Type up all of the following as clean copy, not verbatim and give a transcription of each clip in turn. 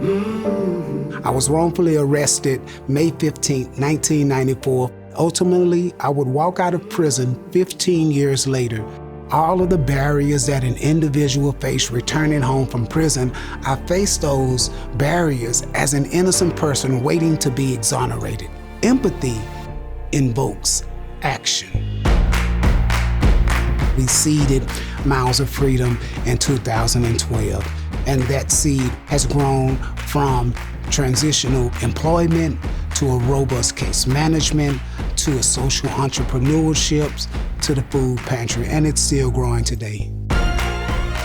I was wrongfully arrested May 15, 1994. Ultimately, I would walk out of prison 15 years later. All of the barriers that an individual faced returning home from prison, I faced those barriers as an innocent person waiting to be exonerated. Empathy invokes action. We seeded Miles of Freedom in 2012, and that seed has grown from transitional employment to a robust case management, to a social entrepreneurship, to the food pantry, and it's still growing today.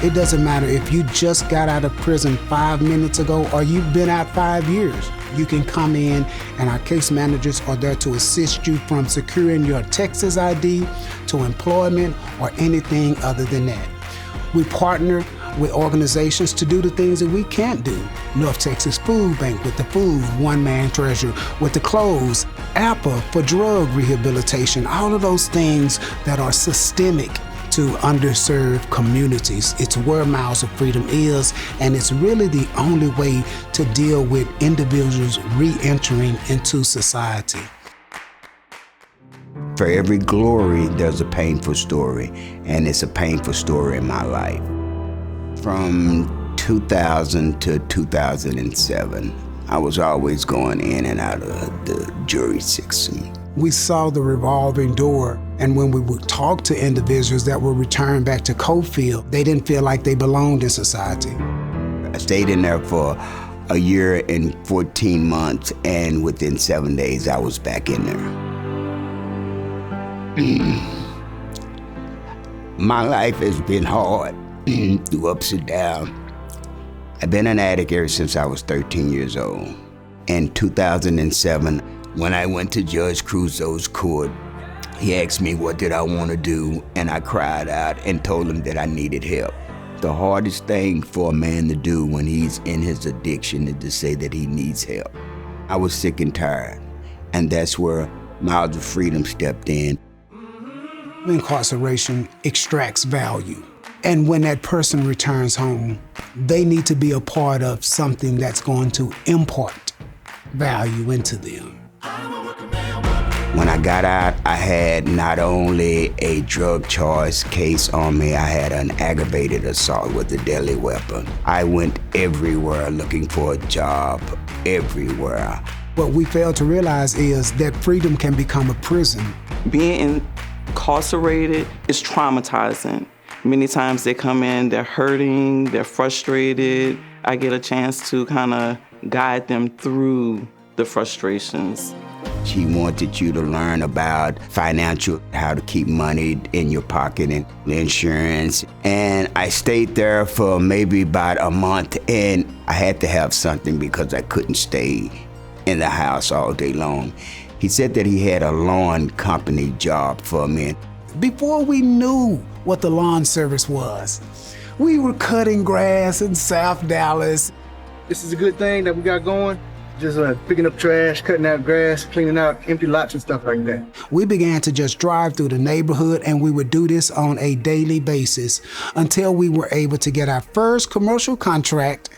It doesn't matter if you just got out of prison 5 minutes ago or you've been out 5 years. You can come in and our case managers are there to assist you from securing your Texas ID to employment or anything other than that. We partner with organizations to do the things that we can't do. North Texas Food Bank with the food, One Man Treasure with the clothes, APA for drug rehabilitation, all of those things that are systemic to underserved communities. It's where Miles of Freedom is, and it's really the only way to deal with individuals re-entering into society. For every glory, there's a painful story, and it's a painful story in my life. From 2000 to 2007, I was always going in and out of the jury system. We saw the revolving door, and when we would talk to individuals that were returned back to Cofield, they didn't feel like they belonged in society. I stayed in there for a year and 14 months, and within 7 days, I was back in there. My life has been hard, through ups and downs. I've been an addict ever since I was 13 years old. In 2007, when I went to Judge Crusoe's court, he asked me what did I want to do, and I cried out and told him that I needed help. The hardest thing for a man to do when he's in his addiction is to say that he needs help. I was sick and tired, and that's where Miles of Freedom stepped in. Incarceration extracts value. And when that person returns home, they need to be a part of something that's going to impart value into them. When I got out, I had not only a drug charge case on me, I had an aggravated assault with a deadly weapon. I went everywhere looking for a job, everywhere. What we fail to realize is that freedom can become a prison. Being incarcerated is traumatizing. Many times they come in, they're hurting, they're frustrated. I get a chance to kind of guide them through the frustrations. She wanted you to learn about financial, how to keep money in your pocket and insurance. And I stayed there for maybe about a month, and I had to have something because I couldn't stay in the house all day long. He said that he had a lawn company job for me. Before we knew what the lawn service was, we were cutting grass in South Dallas. This is a good thing that we got going. Just picking up trash, cutting out grass, cleaning out empty lots and stuff like that. We began to just drive through the neighborhood, and we would do this on a daily basis until we were able to get our first commercial contract,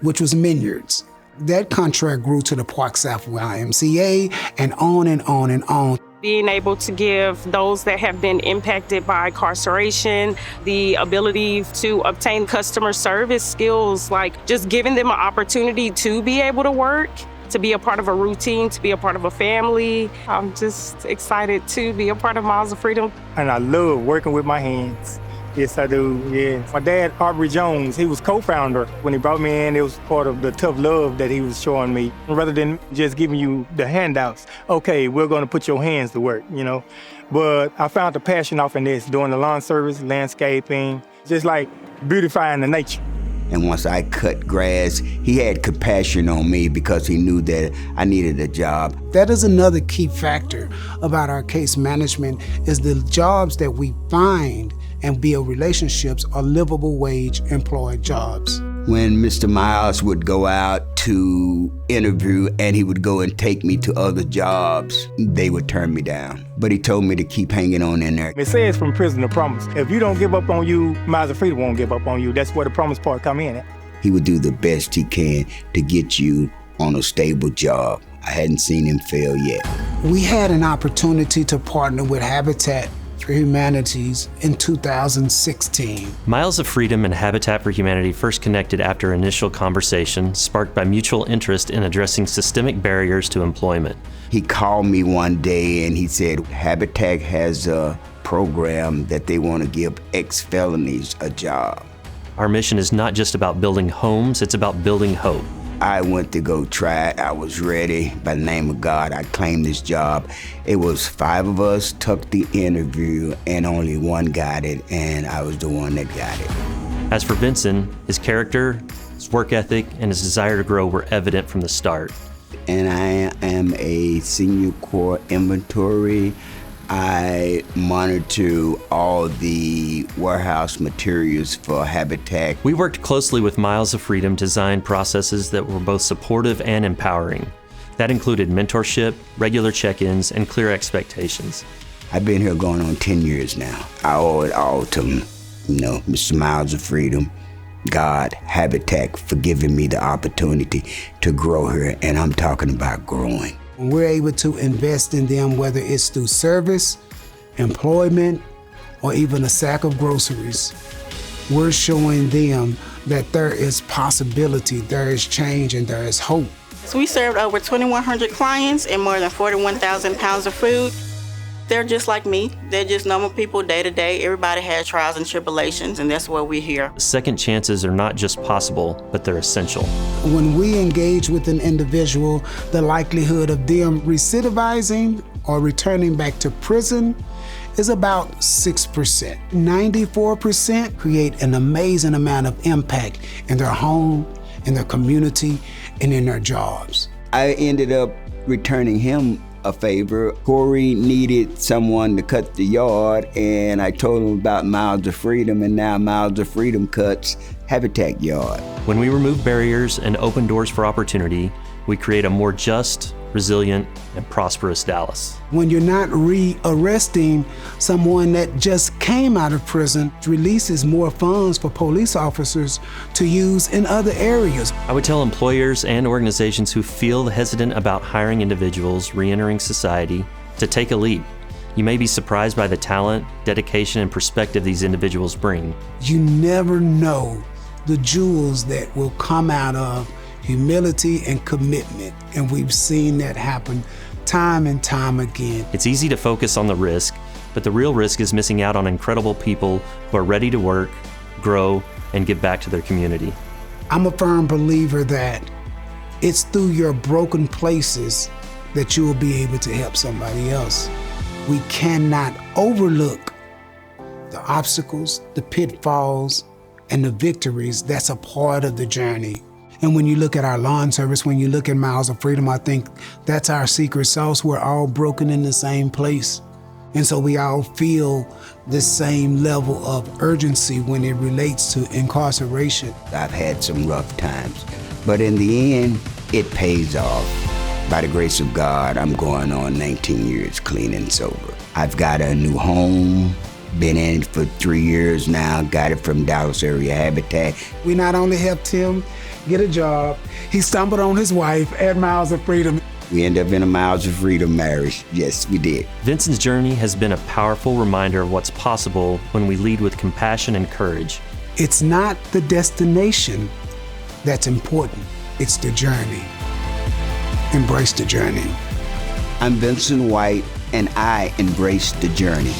which was Minyards. That contract grew to the Park South YMCA and on and on and on. Being able to give those that have been impacted by incarceration the ability to obtain customer service skills, like just giving them an opportunity to be able to work, to be a part of a routine, to be a part of a family. I'm just excited to be a part of Miles of Freedom. And I love working with my hands. Yes, I do, yeah. My dad, Aubrey Jones, he was co-founder. When he brought me in, it was part of the tough love that he was showing me. Rather than just giving you the handouts, okay, we're gonna put your hands to work, you know? But I found the passion off in this, doing the lawn service, landscaping, just like beautifying the nature. And once I cut grass, he had compassion on me because he knew that I needed a job. That is another key factor about our case management, is the jobs that we find and build relationships are livable wage employed jobs. When Mr. Miles would go out to interview and he would go and take me to other jobs, they would turn me down. But he told me to keep hanging on in there. It says from prison to promise. If you don't give up on you, Miles of Freedom won't give up on you. That's where the promise part come in at. He would do the best he can to get you on a stable job. I hadn't seen him fail yet. We had an opportunity to partner with Habitat for Humanity in 2016. Miles of Freedom and Habitat for Humanity first connected after initial conversation sparked by mutual interest in addressing systemic barriers to employment. He called me one day and he said, Habitat has a program that they want to give ex-felonies a job. Our mission is not just about building homes, it's about building hope. I went to go try it. I was ready. By the name of God, I claimed this job. It was 5 of us took the interview and only one got it, and I was the one that got it. As for Vincent, his character, his work ethic, and his desire to grow were evident from the start. And I am a senior core inventory. I monitor all the warehouse materials for Habitat. We worked closely with Miles of Freedom to design processes that were both supportive and empowering. That included mentorship, regular check-ins, and clear expectations. I've been here going on 10 years now. I owe it all to, Mr. Miles of Freedom, God, Habitat for giving me the opportunity to grow here, and I'm talking about growing. When we're able to invest in them, whether it's through service, employment, or even a sack of groceries, we're showing them that there is possibility, there is change, and there is hope. So we served over 2,100 clients and more than 41,000 pounds of food. They're just like me. They're just normal people day to day. Everybody has trials and tribulations, and that's why we're here. Second chances are not just possible, but they're essential. When we engage with an individual, the likelihood of them recidivizing or returning back to prison is about 6%. 94% create an amazing amount of impact in their home, in their community, and in their jobs. I ended up returning him a favor. Corey needed someone to cut the yard, and I told him about Miles of Freedom, and now Miles of Freedom cuts Habitat yard. When we remove barriers and open doors for opportunity, we create a more just, resilient, and prosperous Dallas. When you're not re-arresting someone that just came out of prison, it releases more funds for police officers to use in other areas. I would tell employers and organizations who feel hesitant about hiring individuals re-entering society to take a leap. You may be surprised by the talent, dedication, and perspective these individuals bring. You never know the jewels that will come out of humility and commitment, and we've seen that happen time and time again. It's easy to focus on the risk, but the real risk is missing out on incredible people who are ready to work, grow, and give back to their community. I'm a firm believer that it's through your broken places that you will be able to help somebody else. We cannot overlook the obstacles, the pitfalls, and the victories that's a part of the journey. And when you look at our lawn service, when you look at Miles of Freedom, I think that's our secret sauce. We're all broken in the same place. And so we all feel the same level of urgency when it relates to incarceration. I've had some rough times, but in the end, it pays off. By the grace of God, I'm going on 19 years clean and sober. I've got a new home, been in it for 3 years now, got it from Dallas Area Habitat. We not only helped him get a job, he stumbled on his wife at Miles of Freedom. We ended up in a Miles of Freedom marriage. Yes, we did. Vincent's journey has been a powerful reminder of what's possible when we lead with compassion and courage. It's not the destination that's important, it's the journey. Embrace the journey. I'm Vincent White, and I embrace the journey.